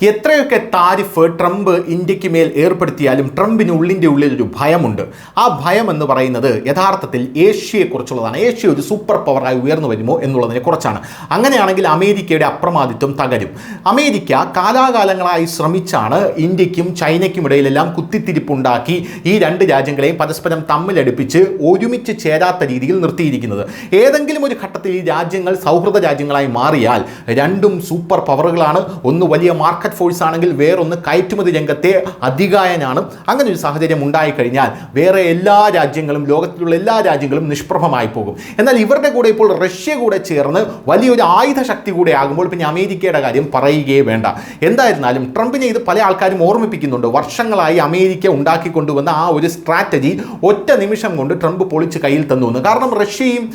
എത്രയൊക്കെ tariff Trump ഇന്ത്യക്ക് മേൽ ഏർപ്പെടുത്തിയാലും ട്രംപിന് ഉള്ളിൻ്റെ ഉള്ളിലൊരു ഭയമുണ്ട്. ആ ഭയം എന്ന് പറയുന്നത് യഥാർത്ഥത്തിൽ ഏഷ്യയെക്കുറിച്ചുള്ളതാണ്. ഏഷ്യ ഒരു സൂപ്പർ പവറായി ഉയർന്നു വരുമോ എന്നുള്ളതിനെ കുറിച്ചാണ്. അങ്ങനെയാണെങ്കിൽ അമേരിക്കയുടെ അപ്രമാദിത്വം തകരും. അമേരിക്ക കാലാകാലങ്ങളായി ശ്രമിച്ചാണ് ഇന്ത്യക്കും ചൈനയ്ക്കും ഇടയിലെല്ലാം കുത്തിത്തിരിപ്പുണ്ടാക്കി ഈ രണ്ട് രാജ്യങ്ങളെയും പരസ്പരം തമ്മിലടുപ്പിച്ച് ഒരുമിച്ച് ചേരാത്ത രീതിയിൽ നിർത്തിയിരിക്കുന്നത്. ഏതെങ്കിലും ഒരു ഘട്ടത്തിൽ ഈ രാജ്യങ്ങൾ സൗഹൃദ രാജ്യങ്ങളായി മാറിയാൽ രണ്ടും സൂപ്പർ പവറുകളാണ്. ഒന്ന് വലിയ മാർക്കറ്റ് ഫോഴ്സ് ആണെങ്കിൽ വേറൊന്ന് കയറ്റുമതി രംഗത്തെ അതികായനാണ്. അങ്ങനെ ഒരു സാഹചര്യം ഉണ്ടായിക്കഴിഞ്ഞാൽ വേറെ എല്ലാ രാജ്യങ്ങളും, ലോകത്തിലുള്ള എല്ലാ രാജ്യങ്ങളും നിഷ്പ്രഭമായി പോകും. എന്നാൽ ഇവരുടെ കൂടെ ഇപ്പോൾ റഷ്യ കൂടെ ചേർന്ന് വലിയൊരു ആയുധ ശക്തി കൂടെ ആകുമ്പോൾ പിന്നെ അമേരിക്കയുടെ കാര്യം പറയുകയേ വേണ്ട. എന്തായിരുന്നാലും ട്രംപിനെ ഇത് പല ആൾക്കാരും ഓർമ്മിപ്പിക്കുന്നുണ്ട്. വർഷങ്ങളായി അമേരിക്ക ഉണ്ടാക്കിക്കൊണ്ടുവന്ന ആ ഒരു സ്ട്രാറ്റജി ഒറ്റ നിമിഷം കൊണ്ട് ട്രംപ് പൊളിച്ച് കയ്യിൽ തന്നു എന്ന്. കാരണം റഷ്യയും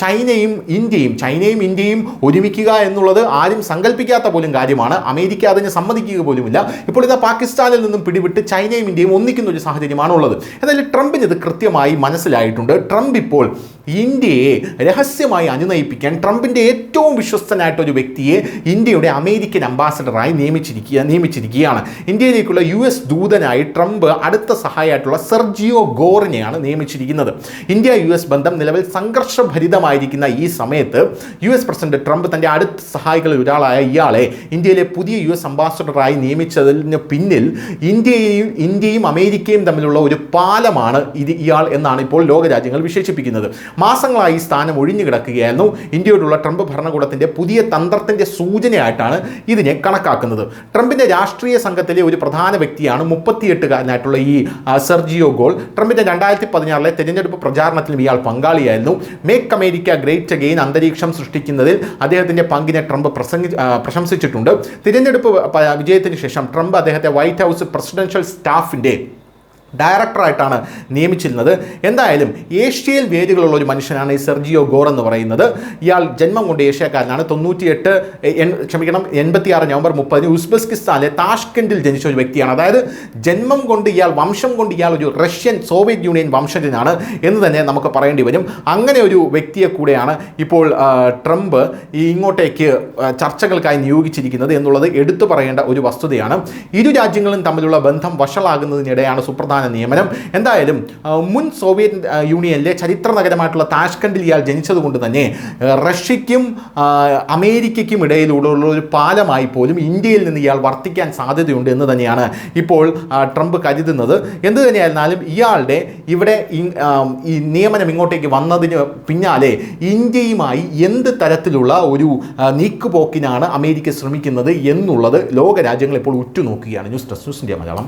ചൈനയും ഇന്ത്യയും ഒരുമിക്കുക എന്നുള്ളത് ആരും സങ്കല്പിക്കാത്ത പോലും കാര്യമാണ്. അമേരിക്ക അതിന് സമ്മതിക്കുക പോലുമില്ല. ഇപ്പോൾ ഇതാ പാകിസ്ഥാനിൽ നിന്നും പിടിവിട്ട് ചൈനയും ഇന്ത്യയും ഒന്നിക്കുന്ന ഒരു സാഹചര്യമാണുള്ളത്. എന്നാലും ട്രംപിന് ഇത് കൃത്യമായി മനസ്സിലായിട്ടുണ്ട്. ട്രംപ് ഇപ്പോൾ ഇന്ത്യയെ രഹസ്യമായി അനുനയിപ്പിക്കാൻ ട്രംപിൻ്റെ ഏറ്റവും വിശ്വസ്തനായിട്ടൊരു വ്യക്തിയെ ഇന്ത്യയുടെ അമേരിക്കൻ അംബാസഡറായി നിയമിച്ചിരിക്കുകയാണ്. ഇന്ത്യയിലേക്കുള്ള US ദൂതനായി ട്രംപ് അടുത്ത സഹായമായിട്ടുള്ള സെർജിയോ ഗോറിനെയാണ് നിയമിച്ചിരിക്കുന്നത്. ഇന്ത്യ US ബന്ധം നിലവിൽ സംഘർഷഭരിതമായിരിക്കുന്ന ഈ സമയത്ത് US പ്രസിഡന്റ് ട്രംപ് തൻ്റെ അടുത്ത സഹായികളിൽ ഒരാളായ ഇയാളെ ഇന്ത്യയിലെ പുതിയ US അംബാസഡറായി നിയമിച്ചതിന് പിന്നിൽ ഇന്ത്യയും അമേരിക്കയും തമ്മിലുള്ള ഒരു പാലമാണ് ഇയാൾ എന്നാണ് ഇപ്പോൾ ലോകരാജ്യങ്ങൾ വിശേഷിപ്പിക്കുന്നത്. മാസങ്ങളായി ഈ സ്ഥാനം ഒഴിഞ്ഞു കിടക്കുകയായിരുന്നു. ഇന്ത്യയോടുള്ള ട്രംപ് ഭരണകൂടത്തിൻ്റെ പുതിയ തന്ത്രത്തിൻ്റെ സൂചനയായിട്ടാണ് ഇതിനെ കണക്കാക്കുന്നത്. ട്രംപിൻ്റെ രാഷ്ട്രീയ സംഘത്തിലെ ഒരു പ്രധാന വ്യക്തിയാണ് 38കാരനായിട്ടുള്ള ഈ സെർജിയോ ഗോൾ. ട്രംപിൻ്റെ 2016 തെരഞ്ഞെടുപ്പ് പ്രചാരണത്തിലും ഇയാൾ പങ്കാളിയായിരുന്നു. മേക്ക് അമേരിക്ക ഗ്രേറ്റ് അഗെയിൻ അന്തരീക്ഷം സൃഷ്ടിക്കുന്നതിൽ അദ്ദേഹത്തിൻ്റെ പങ്കിനെ ട്രംപ് പ്രശംസിച്ചിട്ടുണ്ട്. തിരഞ്ഞെടുപ്പ് വിജയത്തിന് ശേഷം ട്രംപ് അദ്ദേഹത്തെ വൈറ്റ് ഹൗസ് പ്രസിഡൻഷ്യൽ സ്റ്റാഫിൻ്റെ ഡയറക്ടറായിട്ടാണ് നിയമിച്ചിരുന്നത്. എന്തായാലും ഏഷ്യയിൽ വേരുകളുള്ള ഒരു മനുഷ്യനാണ് ഈ സെർജിയോ ഗോർ എന്ന് പറയുന്നത്. ഇയാൾ ജന്മം കൊണ്ട് ഏഷ്യക്കാരനാണ്. 86 നവംബർ 30 ഉസ്ബെക്കിസ്ഥാനിലെ താഷ്കെൻഡിൽ ജനിച്ച ഒരു വ്യക്തിയാണ്. അതായത് വംശം കൊണ്ട് ഇയാൾ ഒരു റഷ്യൻ സോവിയറ്റ് യൂണിയൻ വംശജനാണ് എന്ന് തന്നെ നമുക്ക് പറയേണ്ടി വരും. അങ്ങനെ ഒരു വ്യക്തിയെ കൂടെയാണ് ഇപ്പോൾ ട്രംപ് ഇങ്ങോട്ടേക്ക് ചർച്ചകൾക്കായി നിയോഗിച്ചിരിക്കുന്നത് എന്നുള്ളത് എടുത്തു പറയേണ്ട ഒരു വസ്തുതയാണ്. ഇരു രാജ്യങ്ങളും തമ്മിലുള്ള ബന്ധം വഷളാകുന്നതിനിടെയാണ് സുപ്രധാന നിയമനം. എന്തായാലും മുൻ സോവിയറ്റ് യൂണിയനിലെ ചരിത്ര നഗരമായിട്ടുള്ള താഷ്കെൻഡിൽ ഇയാൾ ജനിച്ചതുകൊണ്ട് തന്നെ റഷ്യയ്ക്കും അമേരിക്കയ്ക്കും ഇടയിലുള്ള ഒരു പാലമായി പോലും ഇന്ത്യയിൽ നിന്ന് ഇയാൾ വർത്തിക്കാൻ സാധ്യതയുണ്ട് എന്ന് തന്നെയാണ് ഇപ്പോൾ ട്രംപ് കരുതുന്നത്. എന്ത് തന്നെയായിരുന്നാലും ഇയാളുടെ ഇവിടെ ഈ നിയമനം ഇങ്ങോട്ടേക്ക് വന്നതിന് പിന്നാലെ ഇന്ത്യയുമായി എന്ത് തരത്തിലുള്ള ഒരു നീക്കുപോക്കിനാണ് അമേരിക്ക ശ്രമിക്കുന്നത് എന്നുള്ളത് ലോകരാജ്യങ്ങൾ ഇപ്പോൾ ഉറ്റുനോക്കുകയാണ്. News desk news India Malayalam.